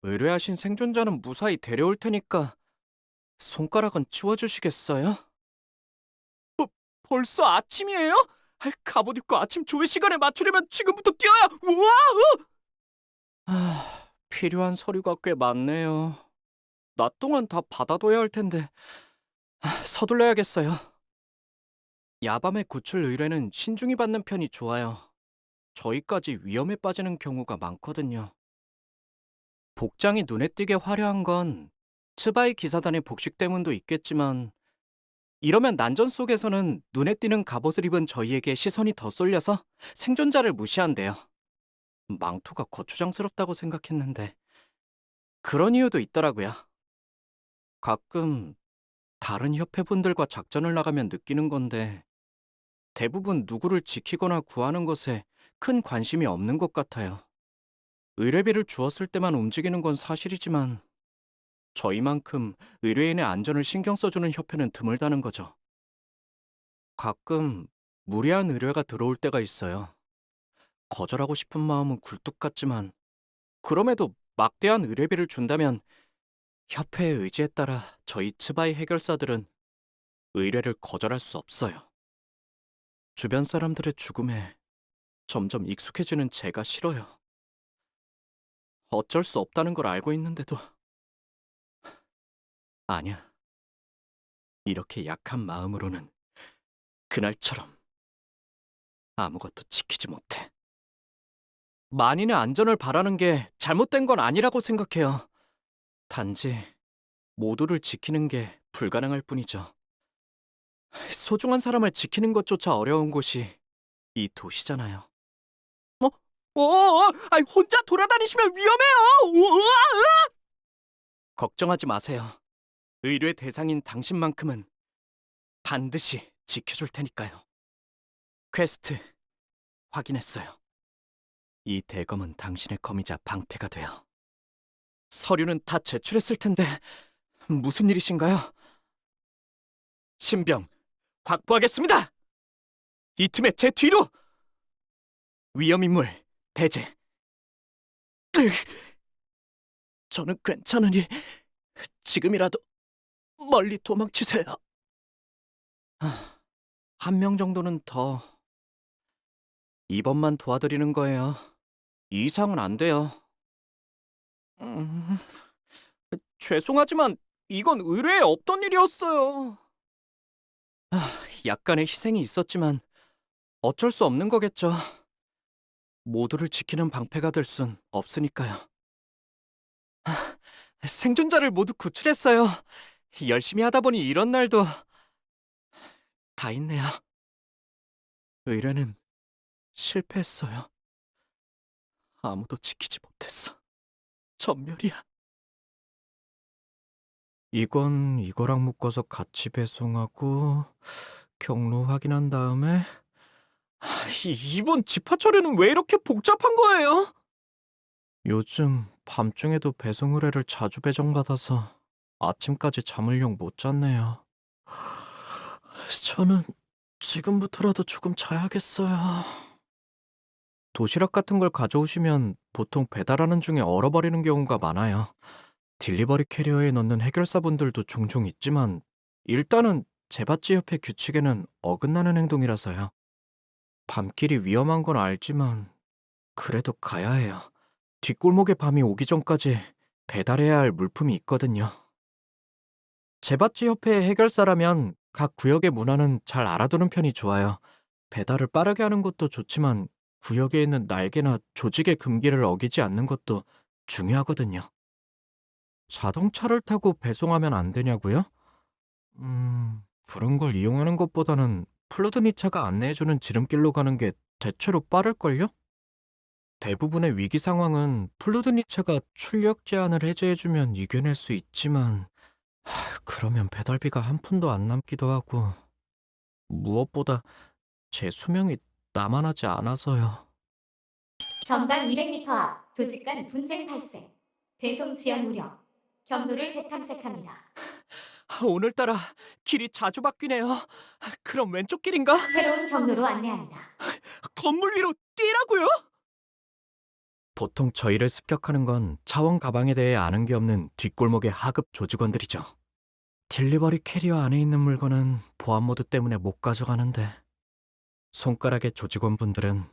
의뢰하신 생존자는 무사히 데려올 테니까 손가락은 치워주시겠어요? 벌써 아침이에요? 갑옷 입고 아침 조회 시간에 맞추려면 지금부터 뛰어야. 우와! 필요한 서류가 꽤 많네요. 낮 동안 다 받아둬야 할 텐데 서둘러야겠어요. 야밤에 구출 의뢰는 신중히 받는 편이 좋아요. 저희까지 위험에 빠지는 경우가 많거든요. 복장이 눈에 띄게 화려한 건 츠바이 기사단의 복식 때문도 있겠지만 이러면 난전 속에서는 눈에 띄는 갑옷을 입은 저희에게 시선이 더 쏠려서 생존자를 무시한대요. 망토가 거추장스럽다고 생각했는데 그런 이유도 있더라고요. 가끔 다른 협회분들과 작전을 나가면 느끼는 건데 대부분 누구를 지키거나 구하는 것에 큰 관심이 없는 것 같아요. 의뢰비를 주었을 때만 움직이는 건 사실이지만 저희만큼 의뢰인의 안전을 신경 써주는 협회는 드물다는 거죠. 가끔 무리한 의뢰가 들어올 때가 있어요. 거절하고 싶은 마음은 굴뚝 같지만 그럼에도 막대한 의뢰비를 준다면 협회의 의지에 따라 저희 츠바이 해결사들은 의뢰를 거절할 수 없어요. 주변 사람들의 죽음에 점점 익숙해지는 제가 싫어요. 어쩔 수 없다는 걸 알고 있는데도. 아니야. 이렇게 약한 마음으로는 그날처럼 아무것도 지키지 못해. 만인의 안전을 바라는 게 잘못된 건 아니라고 생각해요. 단지 모두를 지키는 게 불가능할 뿐이죠. 소중한 사람을 지키는 것조차 어려운 곳이 이 도시잖아요. 혼자 돌아다니시면 위험해요! 걱정하지 마세요. 의뢰 대상인 당신만큼은 반드시 지켜줄 테니까요. 퀘스트 확인했어요. 이 대검은 당신의 검이자 방패가 돼요. 서류는 다 제출했을 텐데 무슨 일이신가요? 신병 확보하겠습니다. 이 틈에 제 뒤로 위험인물 배제. 저는 괜찮으니 지금이라도 멀리 도망치세요. 한 명 정도는 더. 이번만 도와드리는 거예요. 이 이상은 안 돼요. 음, 죄송하지만 이건 의뢰에 없던 일이었어요. 약간의 희생이 있었지만 어쩔 수 없는 거겠죠. 모두를 지키는 방패가 될 순 없으니까요. 생존자를 모두 구출했어요. 열심히 하다 보니 이런 날도 다 있네요. 의뢰는 실패했어요. 아무도 지키지 못했어. 전멸이야. 이건 이거랑 묶어서 같이 배송하고 경로 확인한 다음에 이번 집화 처리는 왜 이렇게 복잡한 거예요? 요즘 밤중에도 배송 의뢰를 자주 배정받아서 아침까지 잠을 용 못 잤네요. 저는 지금부터라도 조금 자야겠어요. 도시락 같은 걸 가져오시면 보통 배달하는 중에 얼어버리는 경우가 많아요. 딜리버리 캐리어에 넣는 해결사분들도 종종 있지만 일단은 제받지 협회 규칙에는 어긋나는 행동이라서요. 밤길이 위험한 건 알지만 그래도 가야 해요. 뒷골목에 밤이 오기 전까지 배달해야 할 물품이 있거든요. 제받지 협회의 해결사라면 각 구역의 문화는 잘 알아두는 편이 좋아요. 배달을 빠르게 하는 것도 좋지만 구역에 있는 날개나 조직의 금기를 어기지 않는 것도 중요하거든요. 자동차를 타고 배송하면 안 되냐고요? 그런 걸 이용하는 것보다는 플루드니차가 안내해주는 지름길로 가는 게 대체로 빠를걸요? 대부분의 위기 상황은 플루드니차가 출력 제한을 해제해주면 이겨낼 수 있지만 그러면 배달비가 한 푼도 안 남기도 하고 무엇보다 제 수명이 남아나지 않아서요. 전방 200m 앞 조직 간 분쟁 발생. 배송 지연 우려. 경로를 재탐색합니다. 오늘따라 길이 자주 바뀌네요. 그럼 왼쪽 길인가? 새로운 경로로 안내합니다. 건물 위로 뛰라고요? 보통 저희를 습격하는 건 차원 가방에 대해 아는 게 없는 뒷골목의 하급 조직원들이죠. 딜리버리 캐리어 안에 있는 물건은 보안 모드 때문에 못 가져가는데 손가락의 조직원분들은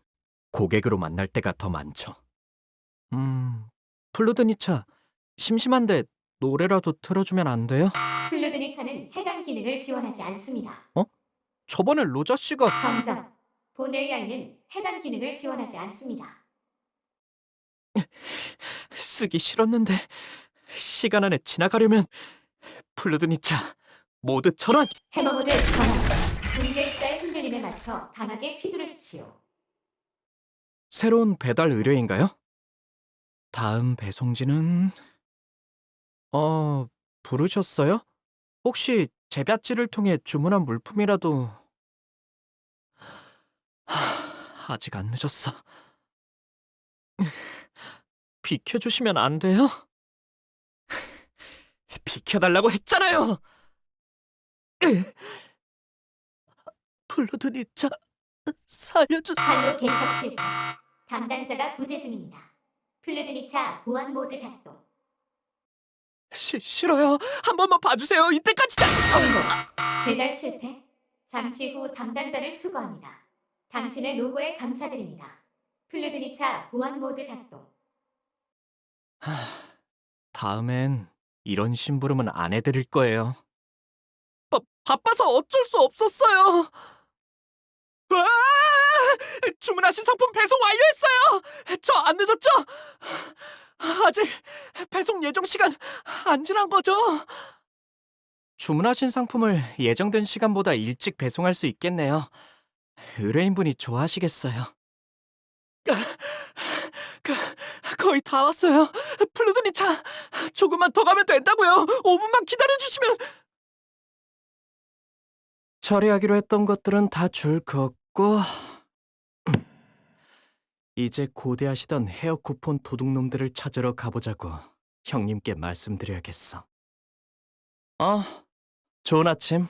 고객으로 만날 때가 더 많죠. 플루드니차, 심심한데 노래라도 틀어주면 안 돼요? 플루드니차는 해당 기능을 지원하지 않습니다. 저번에 로자 씨가 정정. 본 AI는 해당 기능을 지원하지 않습니다. 쓰기 싫었는데 시간 안에 지나가려면 플루드니차 모두 전원! 해머모드 전환. 분쇄자의 흔들림에 맞춰 강하게 휘두르십시오. 새로운 배달 의뢰인가요? 다음 배송지는 부르셨어요? 혹시 제럐지를 통해 주문한 물품이라도 아직 안 늦었어. 비켜주시면 안 돼요? 비켜달라고 했잖아요! 플루드니차 살려주세요. 판로 개척 실패. 담당자가 부재 중입니다. 플루드니차 보안 모드 작동. 싫어요. 한 번만 봐주세요. 이때까지 배달 실패. 잠시 후 담당자를 수거합니다. 당신의 노고에 감사드립니다. 플루드니차 보안 모드 작동. 다음엔 이런 심부름은 안 해드릴 거예요. 바빠서 어쩔 수 없었어요. 와! 주문하신 상품 배송 완료했어요. 저 안 늦었죠? 아직 배송 예정 시간 안 지난 거죠? 주문하신 상품을 예정된 시간보다 일찍 배송할 수 있겠네요. 의뢰인분이 좋아하시겠어요. 그, 거의 다 왔어요. 플루드니차 조금만 더 가면 된다고요. 5분만 기다려주시면. 처리하기로 했던 것들은 다 줄 걷고 이제 고대하시던 헤어 쿠폰 도둑놈들을 찾으러 가보자고 형님께 말씀드려야겠어. 좋은 아침.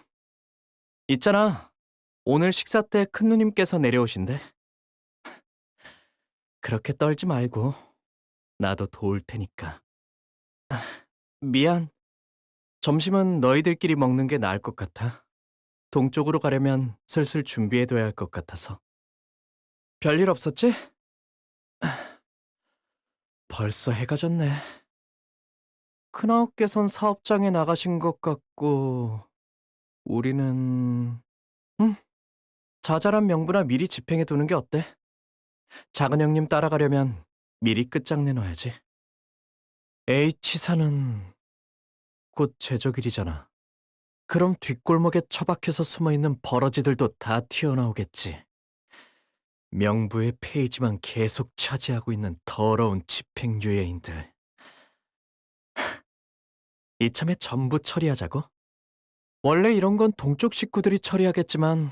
있잖아, 오늘 식사 때 큰누님께서 내려오신대. 그렇게 떨지 말고 나도 도울 테니까. 미안. 점심은 너희들끼리 먹는 게 나을 것 같아. 동쪽으로 가려면 슬슬 준비해둬야 할 것 같아서. 별일 없었지? 벌써 해가 졌네. 큰아웃께선 사업장에 나가신 것 같고 우리는 자잘한 명부나 미리 집행해두는 게 어때? 작은 형님 따라가려면 미리 끝장내놔야지. H사는 곧 제적일이잖아. 그럼 뒷골목에 처박혀서 숨어있는 버러지들도 다 튀어나오겠지. 명부의 페이지만 계속 차지하고 있는 더러운 집행유예인들. 이참에 전부 처리하자고? 원래 이런 건 동쪽 식구들이 처리하겠지만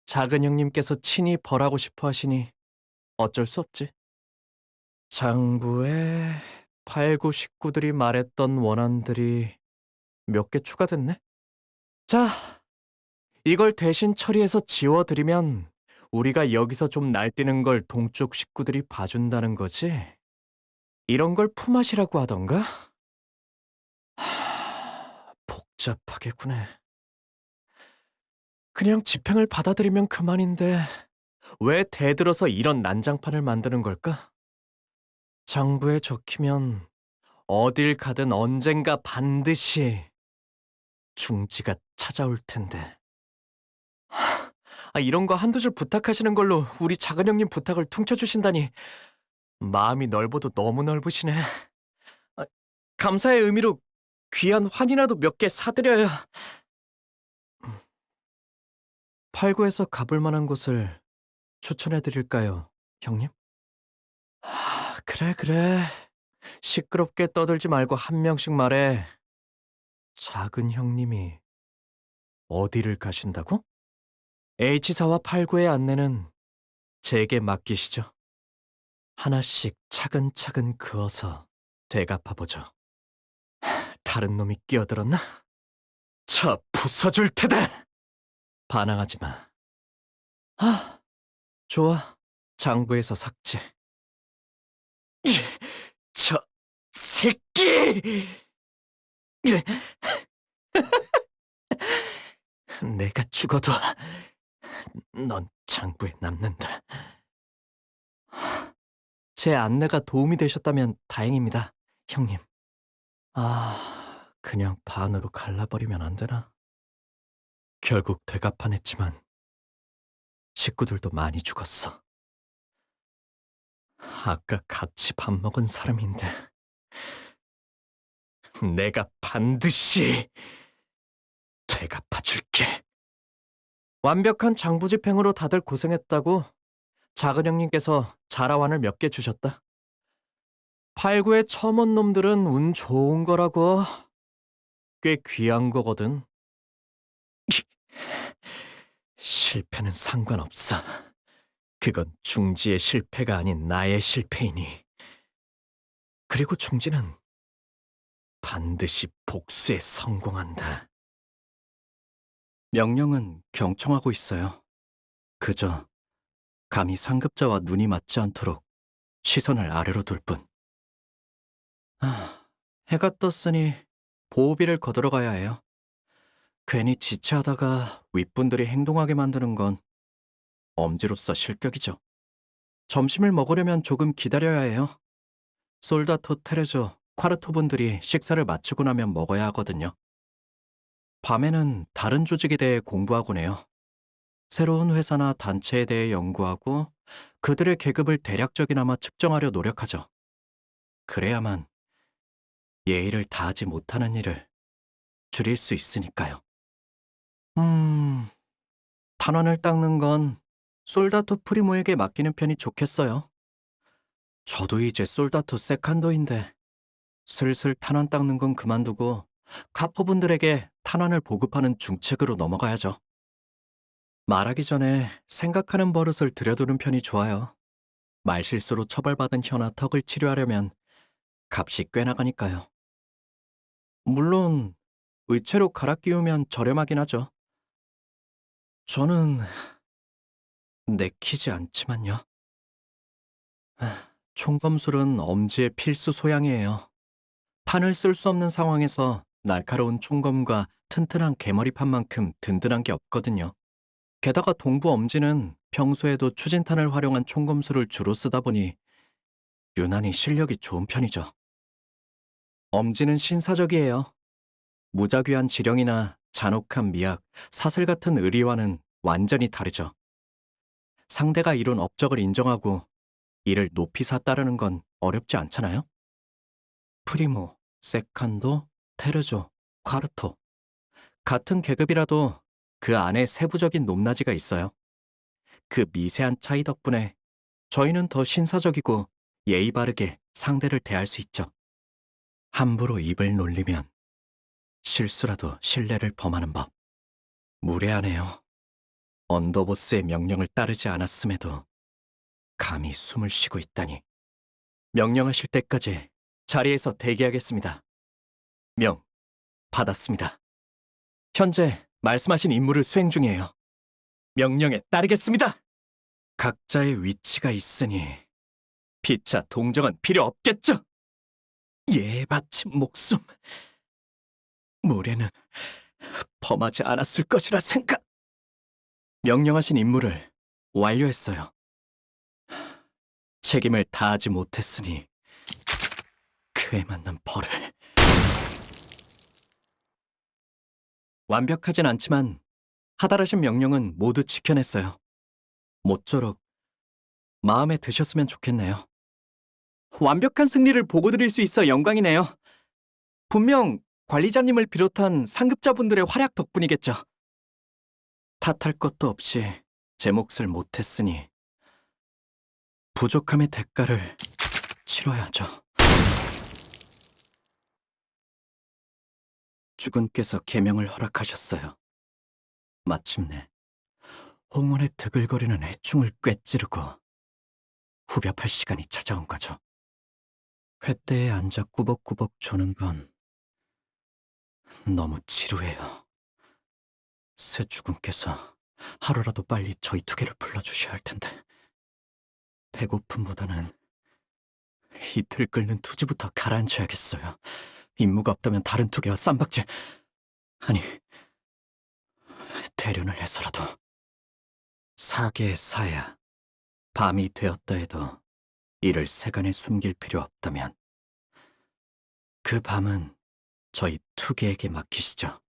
작은 형님께서 친히 벌하고 싶어 하시니 어쩔 수 없지. 장부에 8, 9 식구들이 말했던 원안들이 몇 개 추가됐네? 자, 이걸 대신 처리해서 지워드리면 우리가 여기서 좀 날뛰는 걸 동쪽 식구들이 봐준다는 거지? 이런 걸 품앗이라고 하던가? 복잡하겠구네. 그냥 집행을 받아들이면 그만인데 왜 대들어서 이런 난장판을 만드는 걸까? 장부에 적히면 어딜 가든 언젠가 반드시 중지가 찾아올 텐데. 이런 거 한두 줄 부탁하시는 걸로 우리 작은 형님 부탁을 퉁쳐주신다니 마음이 넓어도 너무 넓으시네. 감사의 의미로 귀한 환이라도 몇 개 사드려야. 8구에서 가볼 만한 곳을 추천해드릴까요, 형님? 그래. 시끄럽게 떠들지 말고 한 명씩 말해. 작은 형님이 어디를 가신다고? H사와 8구의 안내는 제게 맡기시죠. 하나씩 차근차근 그어서 되갚아보죠. 다른 놈이 끼어들었나? 저 부숴줄 테다! 반항하지 마. 좋아. 장부에서 삭제. 저 새끼! 내가 죽어도 넌 장부에 남는다. 제 안내가 도움이 되셨다면 다행입니다, 형님. 그냥 반으로 갈라버리면 안 되나? 결국 되갚아냈지만 식구들도 많이 죽었어. 아까 같이 밥 먹은 사람인데 내가 반드시 되갚아줄게. 완벽한 장부집행으로 다들 고생했다고 작은 형님께서 자라완을 몇 개 주셨다. 8구에 처음 온 놈들은 운 좋은 거라고. 꽤 귀한 거거든. 실패는 상관없어. 그건 중지의 실패가 아닌 나의 실패이니. 그리고 중지는 반드시 복수에 성공한다. 명령은 경청하고 있어요. 그저 감히 상급자와 눈이 맞지 않도록 시선을 아래로 둘 뿐. 해가 떴으니 보호비를 거들어 가야 해요. 괜히 지체하다가 윗분들이 행동하게 만드는 건 엄지로서 실격이죠. 점심을 먹으려면 조금 기다려야 해요. 솔다토 테레조, 콰르토 분들이 식사를 마치고 나면 먹어야 하거든요. 밤에는 다른 조직에 대해 공부하곤 해요. 새로운 회사나 단체에 대해 연구하고 그들의 계급을 대략적이나마 측정하려 노력하죠. 그래야만 예의를 다하지 못하는 일을 줄일 수 있으니까요. 탄환을 닦는 건 솔다토 프리모에게 맡기는 편이 좋겠어요. 저도 이제 솔다토 세칸도인데 슬슬 탄환 닦는 건 그만두고 카포분들에게 탄환을 보급하는 중책으로 넘어가야죠. 말하기 전에 생각하는 버릇을 들여두는 편이 좋아요. 말실수로 처벌받은 혀나 턱을 치료하려면 값이 꽤 나가니까요. 물론 의체로 갈아 끼우면 저렴하긴 하죠. 저는 내키지 않지만요. 총검술은 엄지의 필수 소양이에요. 탄을 쓸 수 없는 상황에서 날카로운 총검과 튼튼한 개머리판만큼 든든한 게 없거든요. 게다가 동부 엄지는 평소에도 추진탄을 활용한 총검술을 주로 쓰다 보니 유난히 실력이 좋은 편이죠. 엄지는 신사적이에요. 무자귀한 지령이나 잔혹한 미학, 사슬 같은 의리와는 완전히 다르죠. 상대가 이룬 업적을 인정하고 이를 높이 샀다르는 건 어렵지 않잖아요? 프리모, 세칸도, 테르조, 콰르토. 같은 계급이라도 그 안에 세부적인 높낮이가 있어요. 그 미세한 차이 덕분에 저희는 더 신사적이고 예의 바르게 상대를 대할 수 있죠. 함부로 입을 놀리면 실수라도 신뢰를 범하는 법. 무례하네요. 언더보스의 명령을 따르지 않았음에도 감히 숨을 쉬고 있다니. 명령하실 때까지 자리에서 대기하겠습니다. 명, 받았습니다. 현재 말씀하신 임무를 수행 중이에요. 명령에 따르겠습니다. 각자의 위치가 있으니 피차 동정은 필요 없겠죠? 예에 바친 목숨. 무례는 범하지 않았을 것이라 생각. 명령하신 임무를 완료했어요. 책임을 다하지 못했으니 그에 맞는 벌을. 완벽하진 않지만 하달하신 명령은 모두 지켜냈어요. 모쪼록 마음에 드셨으면 좋겠네요. 완벽한 승리를 보고드릴 수 있어 영광이네요. 분명 관리자님을 비롯한 상급자분들의 활약 덕분이겠죠. 탓할 것도 없이 제 몫을 못했으니 부족함의 대가를 치러야죠. 주군께서 계명을 허락하셨어요. 마침내 홍원의 드글거리는 해충을 꿰찌르고 후벼팔 시간이 찾아온 거죠. 횃대에 앉아 꾸벅꾸벅 조는 건 너무 지루해요. 새 주군께서 하루라도 빨리 저희 두 개를 불러주셔야 할 텐데 배고픔보다는 이틀 끓는 투지부터 가라앉혀야겠어요. 임무가 없다면 다른 투기와 쌈박질, 아니, 대련을 해서라도. 사계의 사야, 밤이 되었다 해도 이를 세간에 숨길 필요 없다면 그 밤은 저희 투기에게 맡기시죠.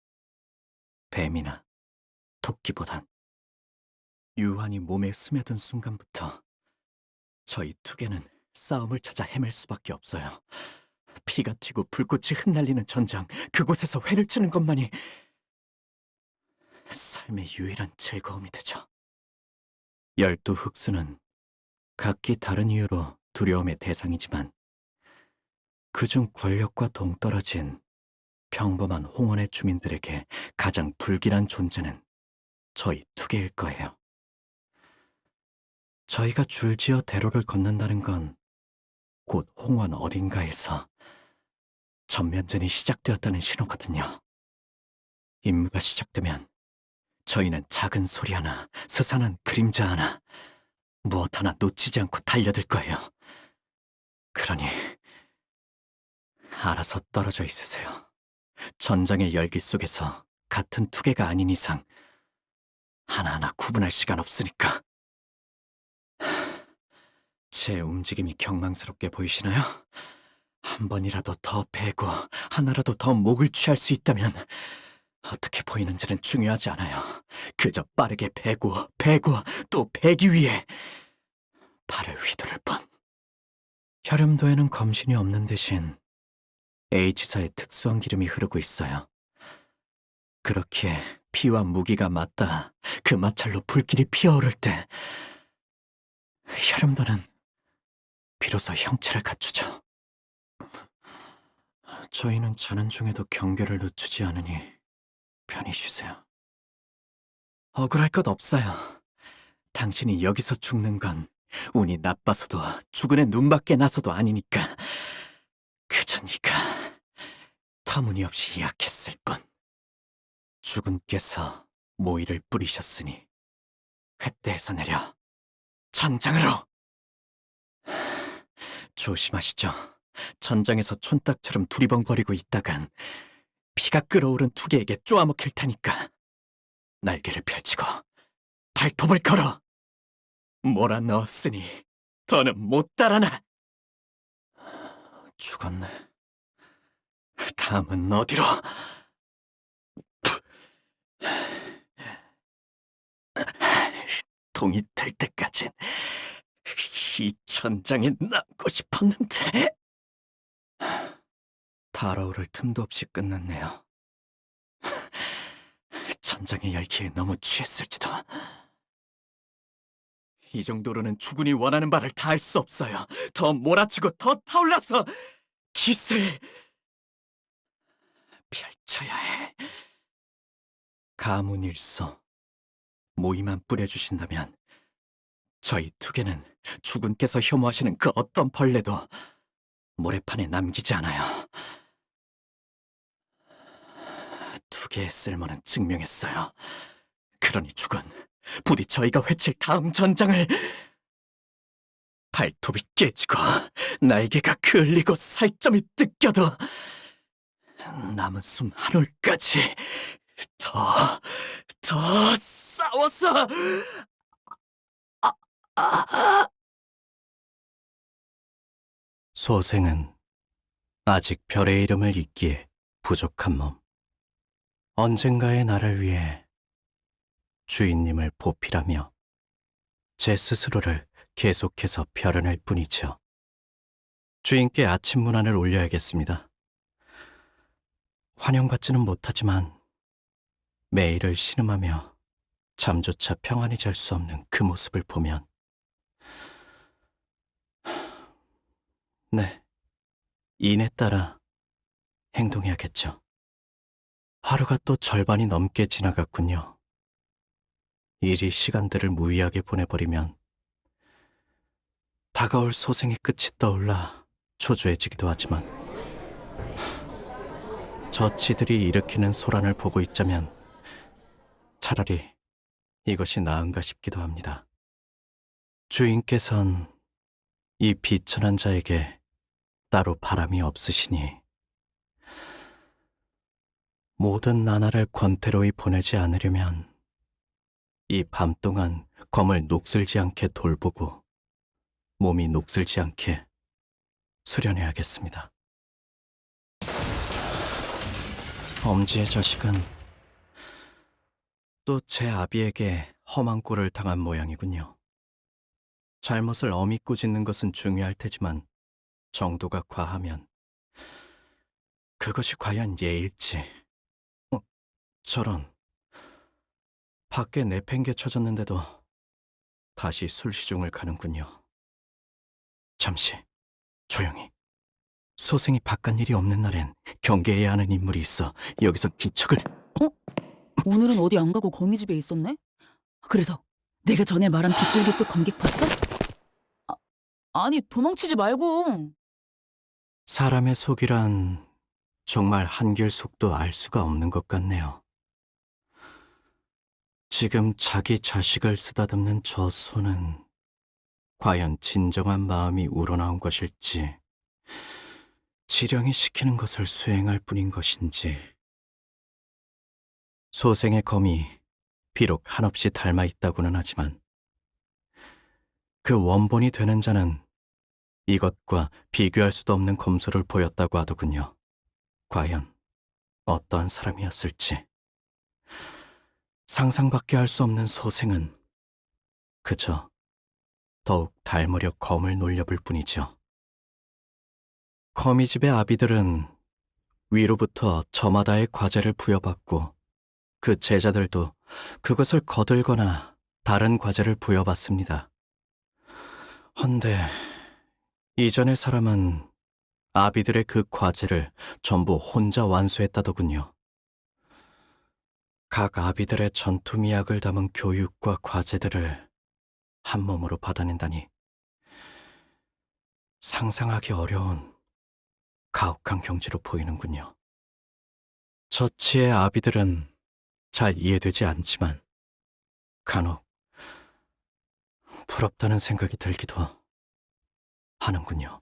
뱀이나 토끼보단. 유한이 몸에 스며든 순간부터 저희 투게는 싸움을 찾아 헤맬 수밖에 없어요. 피가 튀고 불꽃이 흩날리는 전장, 그곳에서 회를 치는 것만이 삶의 유일한 즐거움이 되죠. 12 흑수는 각기 다른 이유로 두려움의 대상이지만 그중 권력과 동떨어진 평범한 홍원의 주민들에게 가장 불길한 존재는 저희 투게일 거예요. 저희가 줄지어 대로를 걷는다는 건 곧 홍원 어딘가에서 전면전이 시작되었다는 신호거든요. 임무가 시작되면 저희는 작은 소리 하나, 스산한 그림자 하나, 무엇 하나 놓치지 않고 달려들 거예요. 그러니 알아서 떨어져 있으세요. 전장의 열기 속에서 같은 투게가 아닌 이상 하나하나 구분할 시간 없으니까. 제 움직임이 경망스럽게 보이시나요? 한 번이라도 더 베고 하나라도 더 목을 취할 수 있다면 어떻게 보이는지는 중요하지 않아요. 그저 빠르게 베고 또 베기 위해 발을 휘두를 뿐. 혈염도에는 검신이 없는 대신 H사의 특수한 기름이 흐르고 있어요. 그렇기에 피와 무기가 맞닿아 그 마찰로 불길이 피어오를 때 혈염도는 비로소 형체를 갖추죠. 저희는 자는 중에도 경계를 늦추지 않으니 편히 쉬세요. 억울할 것 없어요. 당신이 여기서 죽는 건 운이 나빠서도 죽은의 눈밖에 나서도 아니니까. 그저 네가 터무니없이 약했을 뿐. 주군께서 모이를 뿌리셨으니 횃대에서 내려 전장으로! 조심하시죠. 전장에서 촌딱처럼 두리번거리고 있다간 피가 끓어오른 투개에게 쪼아먹힐 테니까. 날개를 펼치고 발톱을 걸어! 몰아넣었으니 더는 못 달아나! 죽었네. 다음은 어디로? 동이 될 때까진 이 전장에 남고 싶었는데. 달아오를 틈도 없이 끝났네요. 전장의 열기에 너무 취했을지도. 이 정도로는 주군이 원하는 바를 다 할 수 없어요. 더 몰아치고 더 타올라서 깃을 펼쳐야 해. 가문일서 모이만 뿌려주신다면 저희 투게는 주군께서 혐오하시는 그 어떤 벌레도 모래판에 남기지 않아요. 투게의 쓸모는 증명했어요. 그러니 주군, 부디 저희가 회칠 다음 전장을 발톱이 깨지고 날개가 그을리고 살점이 뜯겨도 남은 숨 한 올까지 더 싸워서. 소생은 아직 별의 이름을 잇기에 부족한 몸. 언젠가의 나를 위해 주인님을 보필하며 제 스스로를 계속해서 벼려낼 뿐이죠. 주인께 아침 문안을 올려야겠습니다. 환영받지는 못하지만 매일을 신음하며 잠조차 평안히 잘 수 없는 그 모습을 보면, 네, 인에 따라 행동해야겠죠. 하루가 또 절반이 넘게 지나갔군요. 일이 시간들을 무의하게 보내버리면 다가올 소생의 끝이 떠올라 초조해지기도 하지만, 저치들이 일으키는 소란을 보고 있자면 차라리 이것이 나은가 싶기도 합니다. 주인께선 이 비천한 자에게 따로 바람이 없으시니 모든 나날을 권태로이 보내지 않으려면 이 밤 동안 검을 녹슬지 않게 돌보고 몸이 녹슬지 않게 수련해야겠습니다. 엄지의 자식은 또 제 아비에게 험한 꼴을 당한 모양이군요. 잘못을 엄히 꾸짖는 것은 중요할 테지만 정도가 과하면 그것이 과연 예일지. 저런, 밖에 내팽개쳐졌는데도 다시 술시중을 가는군요. 잠시 조용히. 소생이 바깥 일이 없는 날엔 경계해야 하는 인물이 있어 여기서 기척을. 오늘은 어디 안 가고 거미집에 있었네? 그래서 내가 전에 말한 빗줄기 속 검객 봤어? 아, 아니 도망치지 말고. 사람의 속이란 정말 한결 속도 알 수가 없는 것 같네요. 지금 자기 자식을 쓰다듬는 저 손은 과연 진정한 마음이 우러나온 것일지, 지령이 시키는 것을 수행할 뿐인 것인지. 소생의 검이 비록 한없이 닮아 있다고는 하지만 그 원본이 되는 자는 이것과 비교할 수도 없는 검소를 보였다고 하더군요. 과연 어떠한 사람이었을지. 상상밖에 할 수 없는 소생은 그저 더욱 닮으려 검을 놀려볼 뿐이죠. 거미집의 아비들은 위로부터 저마다의 과제를 부여받고 그 제자들도 그것을 거들거나 다른 과제를 부여받습니다. 헌데 이전의 사람은 아비들의 그 과제를 전부 혼자 완수했다더군요. 각 아비들의 전투 미학을 담은 교육과 과제들을 한 몸으로 받아낸다니 상상하기 어려운 가혹한 경지로 보이는군요. 저치의 아비들은 잘 이해되지 않지만 간혹 부럽다는 생각이 들기도 하는군요.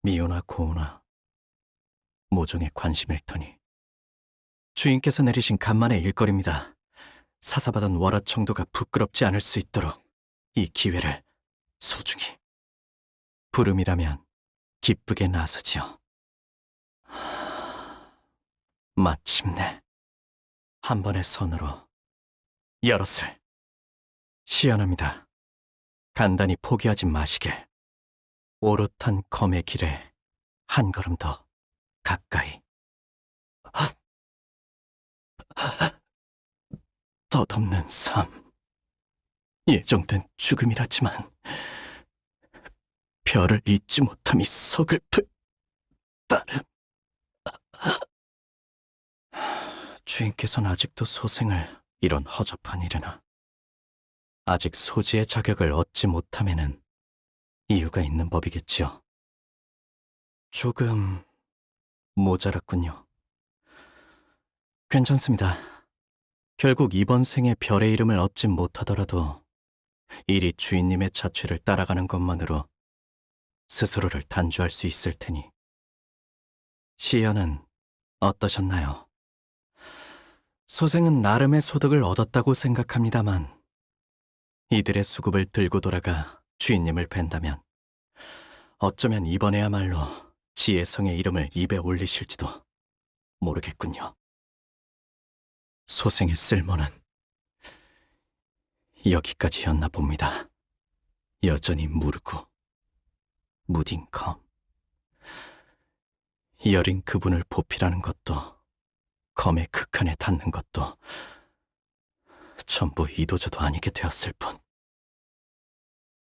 미우나 고우나 모종의 관심일 터니. 주인께서 내리신 간만의 일거리입니다. 사사받은 월화 청도가 부끄럽지 않을 수 있도록 이 기회를 소중히, 부름이라면 기쁘게 나서지요. 마침내 한 번의 선으로 여럿을. 시연합니다. 간단히 포기하지 마시길. 오롯한 검의 길에 한 걸음 더 가까이. 덧없는 삶, 예정된 죽음이라지만 별을 잊지 못함이 서글플 따름. 주인께서는 아직도 소생을 이런 허접한 일에나, 아직 소지의 자격을 얻지 못함에는 이유가 있는 법이겠지요. 조금 모자랐군요. 괜찮습니다. 결국 이번 생에 별의 이름을 얻지 못하더라도 이리 주인님의 자취를 따라가는 것만으로 스스로를 단주할 수 있을 테니. 시연은 어떠셨나요? 소생은 나름의 소득을 얻었다고 생각합니다만 이들의 수급을 들고 돌아가 주인님을 뵌다면 어쩌면 이번에야말로 지혜성의 이름을 입에 올리실지도 모르겠군요. 소생의 쓸모는 여기까지였나 봅니다. 여전히 무르고 무딘 검. 여린 그분을 보필하는 것도 검의 극한에 닿는 것도 전부 이도저도 아니게 되었을 뿐.